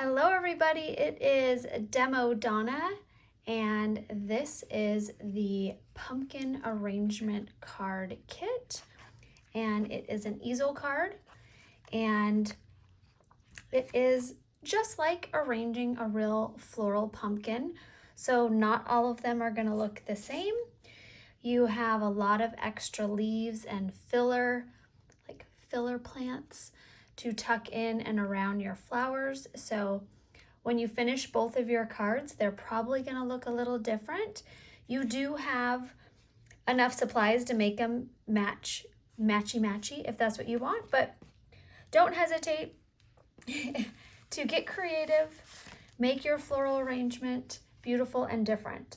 Hello everybody, it is Demo Donna and this is the pumpkin arrangement card kit, and it is an easel card, and it is just like arranging a real floral pumpkin. So not all of them are going to look the same. You have a lot of extra leaves and filler, like filler plants, to tuck in and around your flowers. So when you finish both of your cards, they're probably going to look a little different. You do have enough supplies to make them matchy if that's what you want, but don't hesitate to get creative, make your floral arrangement beautiful and different.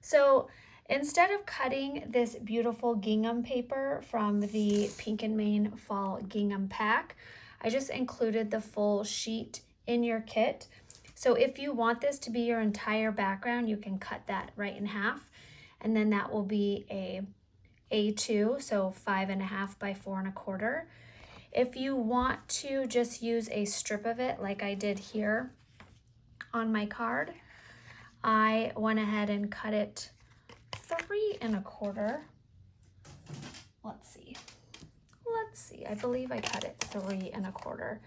So instead of cutting this beautiful gingham paper from the Pink and Main Fall Gingham Pack, I just included the full sheet in your kit. So if you want this to be your entire background, you can cut that right in half, and then that will be a A2, so 5.5 by 4.25. If you want to just use a strip of it like I did here on my card, I went ahead and cut it 3.25. Let's see, I believe I cut it 3.25.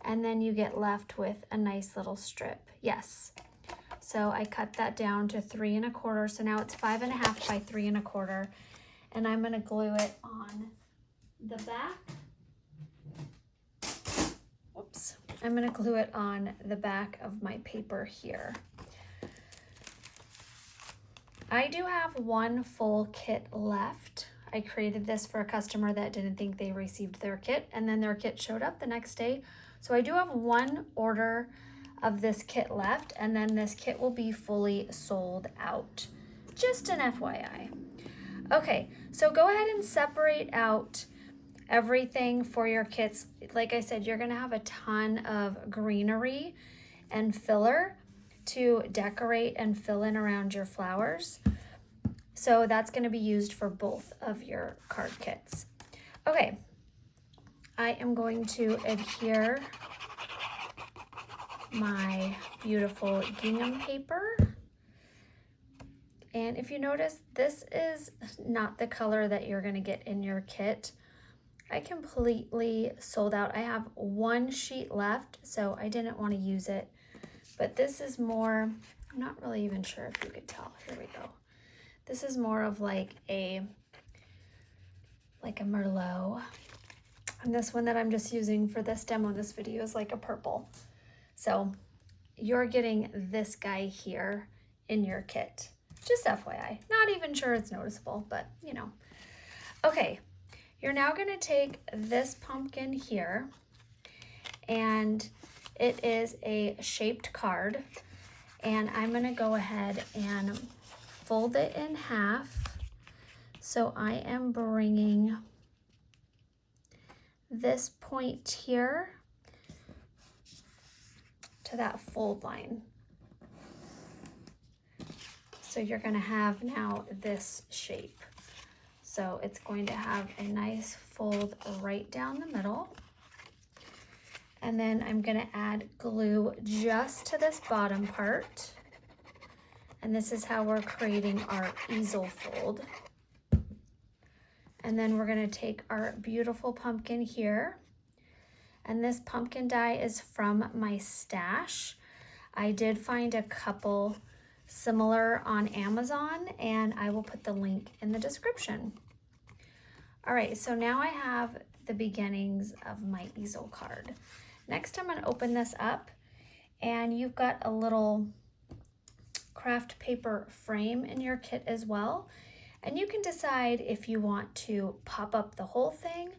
And then you get left with a nice little strip. Yes. So I cut that down to 3.25. So now it's 5.5 by 3.25. And I'm going to glue it on the back. Whoops. I'm going to glue it on the back of my paper here. I do have one full kit left. I created this for a customer that didn't think they received their kit, and then their kit showed up the next day. So I do have one order of this kit left, and then this kit will be fully sold out. Just an FYI. Okay, so go ahead and separate out everything for your kits. Like I said, you're gonna have a ton of greenery and filler to decorate and fill in around your flowers. So that's gonna be used for both of your card kits. Okay. I am going to adhere my beautiful gingham paper. And if you notice, this is not the color that you're going to get in your kit. I completely sold out. I have one sheet left, so I didn't want to use it. But this is more, I'm not really even sure if you could tell. Here we go. This is more of like a Merlot. And this one that I'm just using for this demo, this video, is like a purple. So you're getting this guy here in your kit. Just FYI. Not even sure it's noticeable, but you know. Okay, you're now gonna take this pumpkin here, and it is a shaped card. And I'm gonna go ahead and fold it in half. So I am bringing this point here to that fold line. So you're going to have now this shape. So it's going to have a nice fold right down the middle. And then I'm going to add glue just to this bottom part. And this is how we're creating our easel fold. And then we're going to take our beautiful pumpkin here. And this pumpkin die is from my stash. I did find a couple similar on Amazon, and I will put the link in the description. All right, so now I have the beginnings of my easel card. Next, I'm going to open this up, and you've got a little craft paper frame in your kit as well. And you can decide if you want to pop up the whole thing,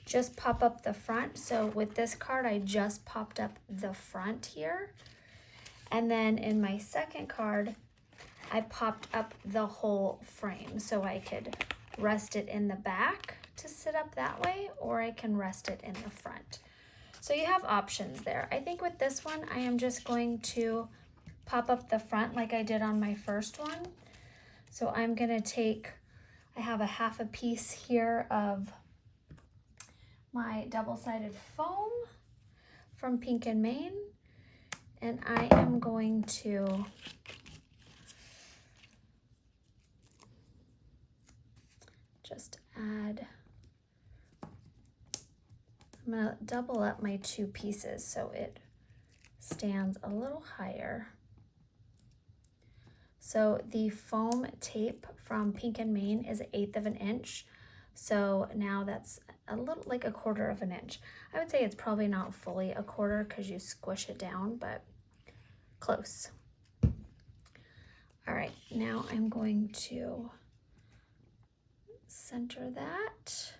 just pop up the front. So with this card, I just popped up the front here. And then in my second card, I popped up the whole frame. So I could rest it in the back to sit up that way, or I can rest it in the front. So you have options there. I think with this one, I am just going to pop up the front like I did on my first one. So I'm gonna take, I have a half a piece here of my double-sided foam from Pink and Main, And I am going to just add, I'm going to double up my 2 pieces so it stands a little higher. So the foam tape from Pink and Main is 1/8 of an inch. So now that's a little like 1/4 of an inch. I would say it's probably not fully 1/4 because you squish it down, but close. All right, now I'm going to center that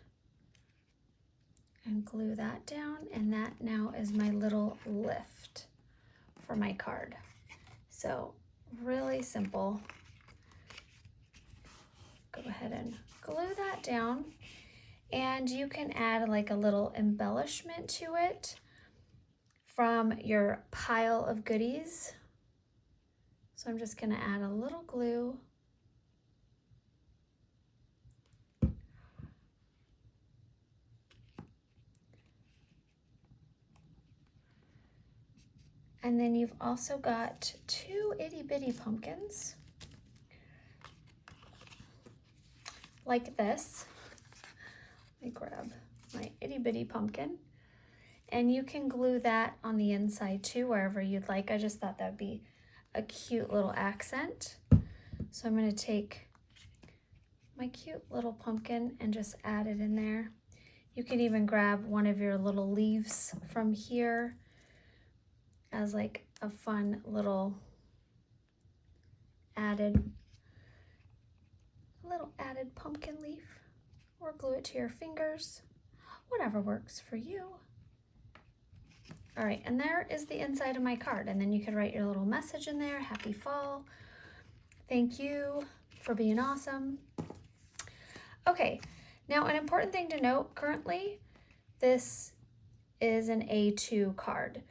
and glue that down, and that now is my little lift for my card. So really simple. Go ahead and glue that down, and you can add like a little embellishment to it from your pile of goodies. So I'm just gonna add a little glue. And then you've also got 2 itty bitty pumpkins like this. Let me grab my itty bitty pumpkin, and you can glue that on the inside too, wherever you'd like. I just thought that'd be a cute little accent. So I'm going to take my cute little pumpkin and just add it in there. You can even grab one of your little leaves from here as like a fun little added pumpkin leaf, or glue it to your fingers, whatever works for you. All right, and there is the inside of my card, and then you could write your little message in there. Happy fall. Thank you for being awesome. Okay, now an important thing to note, currently this is an A2 card.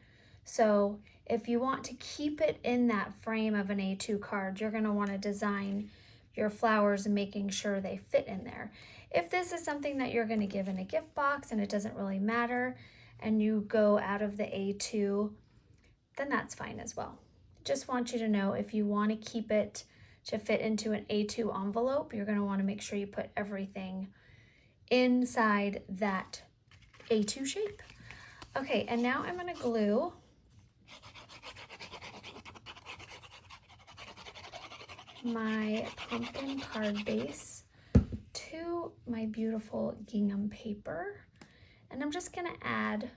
So if you want to keep it in that frame of an A2 card, you're going to want to design your flowers and making sure they fit in there. If this is something that you're going to give in a gift box and it doesn't really matter, and you go out of the A2, then that's fine as well. Just want you to know, if you want to keep it to fit into an A2 envelope, you're going to want to make sure you put everything inside that A2 shape. Okay, and now I'm going to glue my pumpkin card base to my beautiful gingham paper, and I'm just going to add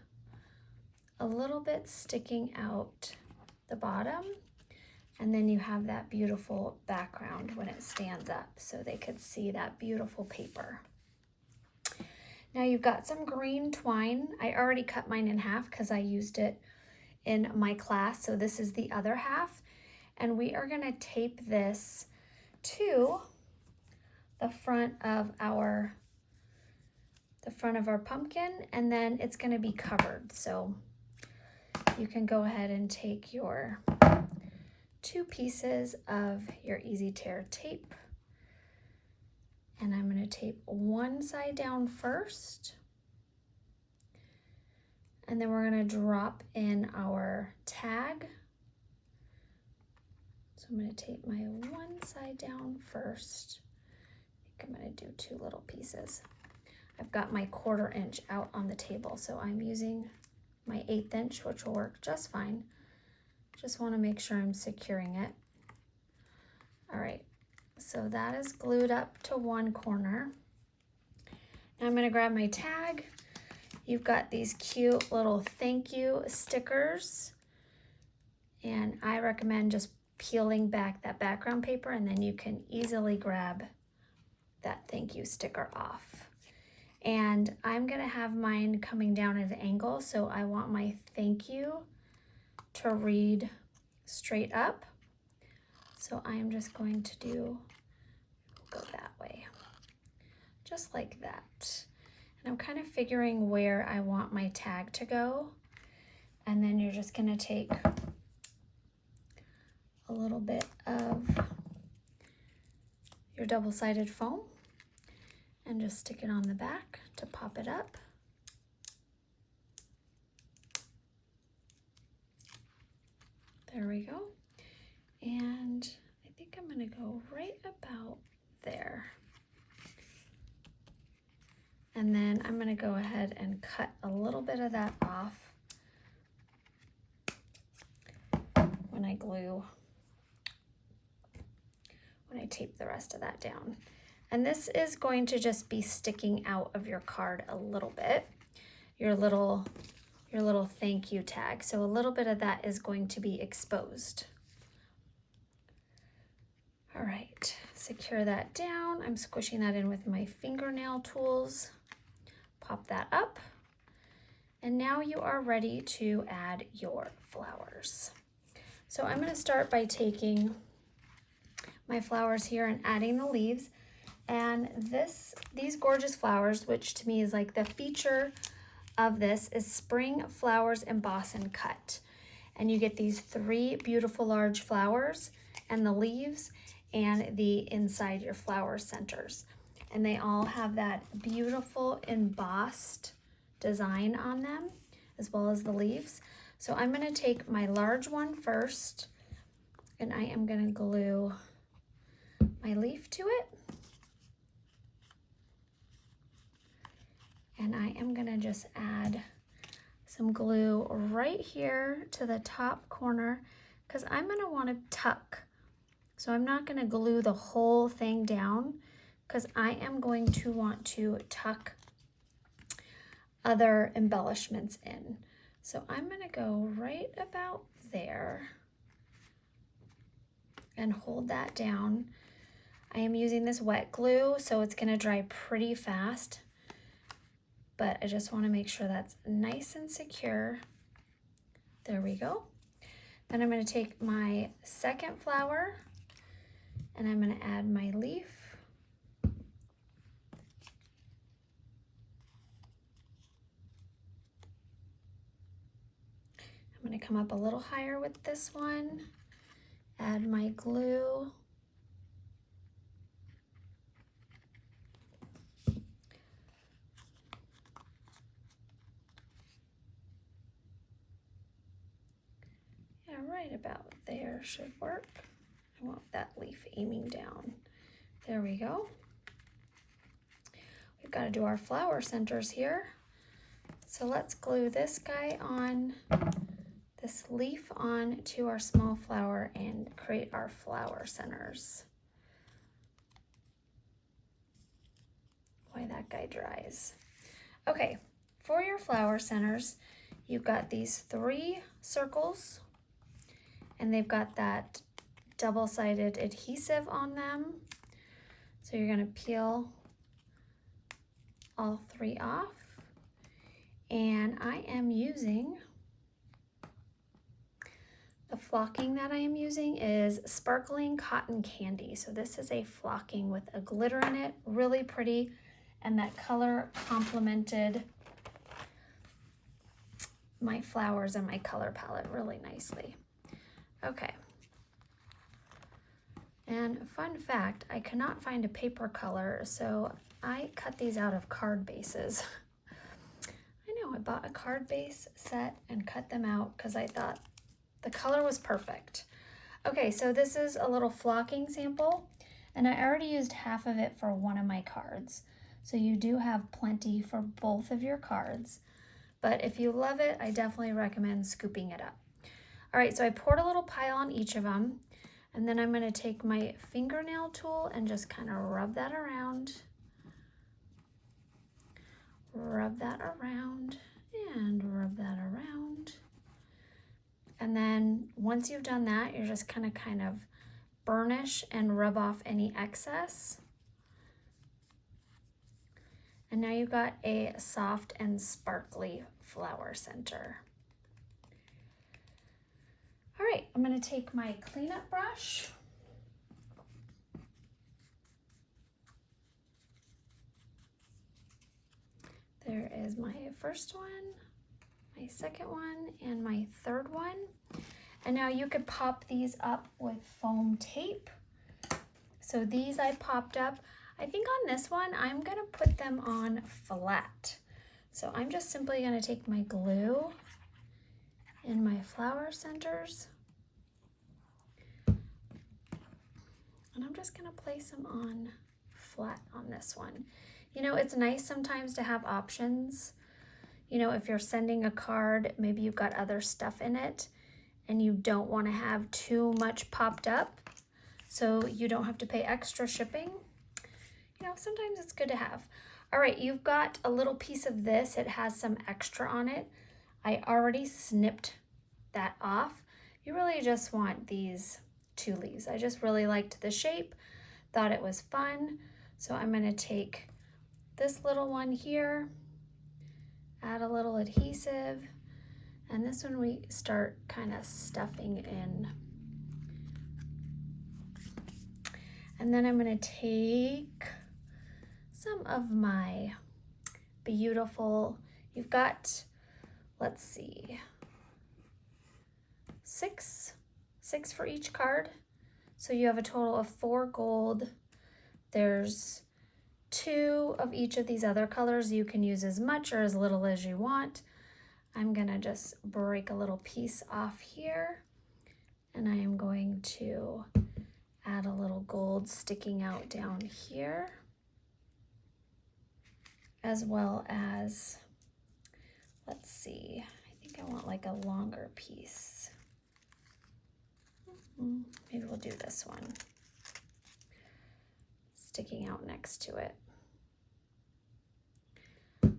a little bit sticking out the bottom, and then you have that beautiful background when it stands up so they could see that beautiful paper. Now you've got some green twine. I already cut mine in half because I used it in my class, so this is the other half. And we are going to tape this to the front of our pumpkin, and then it's going to be covered. So you can go ahead and take your 2 pieces of your Easy Tear tape, and I'm going to tape one side down first, and then we're going to drop in our tag. So I'm going to tape my one side down first. I think I'm going to do 2 little pieces. I've got my 1/4 inch out on the table, so I'm using my 1/8 inch, which will work just fine. Just want to make sure I'm securing it. All right, so that is glued up to one corner. Now I'm going to grab my tag. You've got these cute little thank you stickers, and I recommend just peeling back that background paper, and then you can easily grab that thank you sticker off. And I'm going to have mine coming down at an angle, so I want my thank you to read straight up. So I'm just going to go that way, just like that. And I'm kind of figuring where I want my tag to go. And then you're just going to take a little bit of your double-sided foam and just stick it on the back to pop it up. There we go. And I think I'm gonna go right about there. And then I'm gonna go ahead and cut a little bit of that off when I tape the rest of that down. And this is going to just be sticking out of your card a little bit, your little thank you tag. So a little bit of that is going to be exposed. All right, secure that down. I'm squishing that in with my fingernail tools. Pop that up. And now you are ready to add your flowers. So I'm going to start by taking my flowers here and adding the leaves. And these gorgeous flowers, which to me is like the feature of this, is Spring Flowers Emboss and Cut. And you get these 3 beautiful large flowers and the leaves and the inside your flower centers. And they all have that beautiful embossed design on them, as well as the leaves. So I'm going to take my large one first, and I am going to glue my leaf to it. And I am going to just add some glue right here to the top corner, because I'm going to want to tuck. So I'm not going to glue the whole thing down, because I am going to want to tuck other embellishments in. So I'm going to go right about there and hold that down. I am using this wet glue, so it's going to dry pretty fast, but I just want to make sure that's nice and secure. There we go. Then I'm going to take my second flower and I'm going to add my leaf. I'm going to come up a little higher with this one, add my glue. Yeah, right about there should work. I want that leaf aiming down. There we go. We've got to do our flower centers here. So let's glue this guy on, this leaf on to our small flower and create our flower centers while that guy dries. Okay, for your flower centers, you've got these 3 circles and they've got that double-sided adhesive on them. So you're going to peel all 3 off. And I am using, the flocking that I am using is Sparkling Cotton Candy. So this is a flocking with a glitter in it, really pretty, and that color complemented my flowers and my color palette really nicely. Okay. And fun fact, I cannot find a paper color, so I cut these out of card bases. I know, I bought a card base set and cut them out because I thought the color was perfect. Okay, so this is a little flocking sample, and I already used half of it for one of my cards. So you do have plenty for both of your cards. But if you love it, I definitely recommend scooping it up. All right, so I poured a little pile on each of them. And then I'm going to take my fingernail tool and just kind of rub that around. Rub that around and rub that around. And then once you've done that, you're just kind of burnish and rub off any excess. And now you've got a soft and sparkly flower center. All right, I'm going to take my cleanup brush. There is my first one, my second one, and my third one. And now you could pop these up with foam tape. So these I popped up. I think on this one, I'm going to put them on flat. So I'm just simply going to take my glue in my flower centers And I'm just gonna place them on flat on this one. You know, it's nice sometimes to have options. You know, if you're sending a card, maybe you've got other stuff in it and you don't want to have too much popped up, so you don't have to pay extra shipping. You know, sometimes it's good to have. All right, you've got a little piece of this. It has some extra on it. I already snipped that off. You really just want these 2 leaves. I just really liked the shape, thought it was fun. So I'm gonna take this little one here, add a little adhesive, and this one we start kind of stuffing in. And then I'm gonna take some of my beautiful, you've got, let's see, six for each card. So you have a total of 4 gold. There's 2 of each of these other colors. You can use as much or as little as you want. I'm gonna just break a little piece off here, and I am going to add a little gold sticking out down here, as well as, let's see, I think I want like a longer piece. Maybe we'll do this one, sticking out next to it.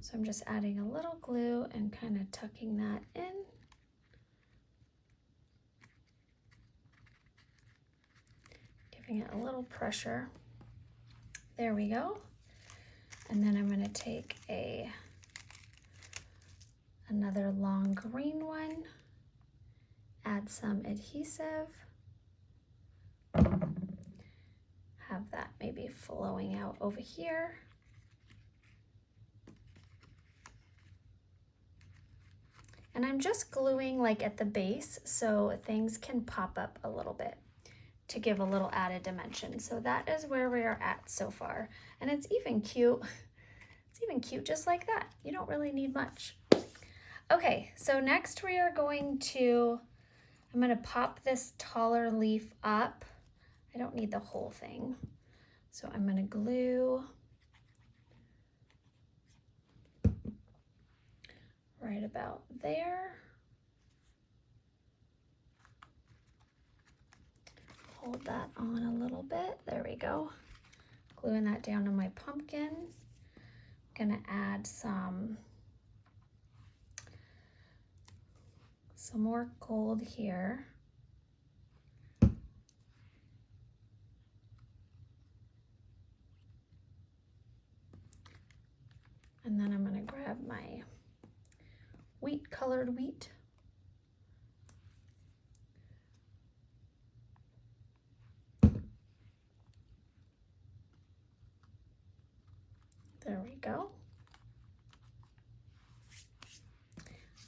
So I'm just adding a little glue and kind of tucking that in. Giving it a little pressure. There we go. And then I'm going to take another long green one, add some adhesive, have that maybe flowing out over here. And I'm just gluing like at the base so things can pop up a little bit to give a little added dimension. So that is where we are at so far. And it's even cute. It's even cute just like that. You don't really need much. Okay, so next we are going to, I'm gonna pop this taller leaf up. I don't need the whole thing. So I'm gonna glue right about there. Hold that on a little bit. There we go. Gluing that down to my pumpkin. I'm gonna add some more gold here. And then I'm gonna grab my colored wheat. There we go.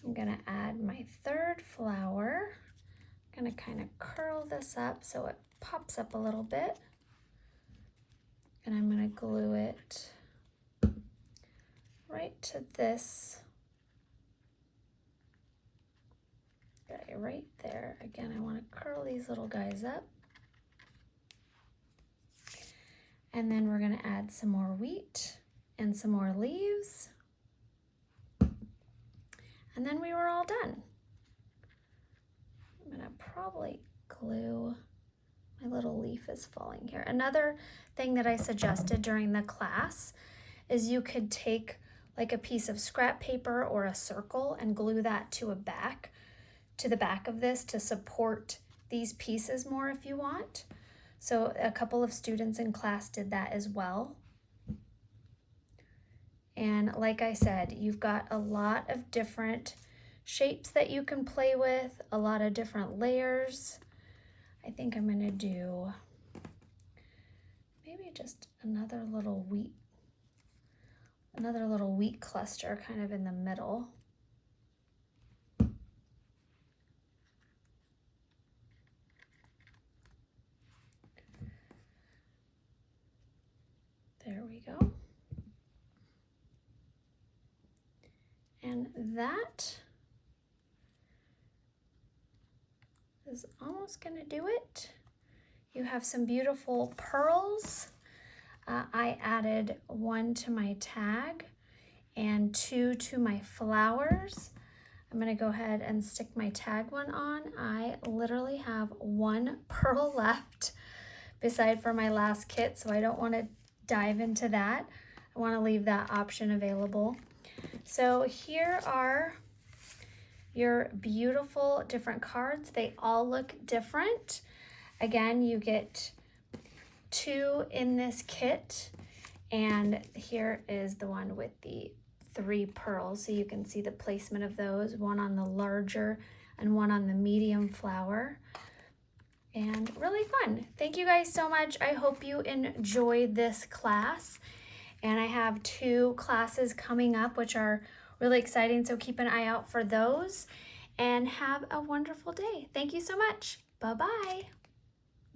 I'm gonna add my 3rd flower. I'm gonna kind of curl this up so it pops up a little bit. And I'm gonna glue it right to this guy right there. Again, I wanna curl these little guys up. And then we're gonna add some more wheat and some more leaves. And then we were all done. I'm gonna probably glue, my little leaf is falling here. Another thing that I suggested during the class is you could take like a piece of scrap paper or a circle and glue that to the back of this to support these pieces more if you want. So a couple of students in class did that as well. And like I said, you've got a lot of different shapes that you can play with, a lot of different layers. I think I'm gonna do maybe just another little wheat cluster kind of in the middle. There we go. And that is almost gonna do it. You have some beautiful pearls. I added 1 to my tag and 2 to my flowers. I'm gonna go ahead and stick my tag one on. I literally have 1 pearl left beside for my last kit, so I don't wanna dive into that. I wanna leave that option available. So here are your beautiful different cards. They all look different. Again, you get 2 in this kit, and here is the one with the 3 pearls, so you can see the placement of those, one on the larger and one on the medium flower. And really fun. Thank you guys so much. I hope you enjoyed this class, and I have 2 classes coming up which are really exciting, so keep an eye out for those, and have a wonderful day. Thank you so much. Bye-bye.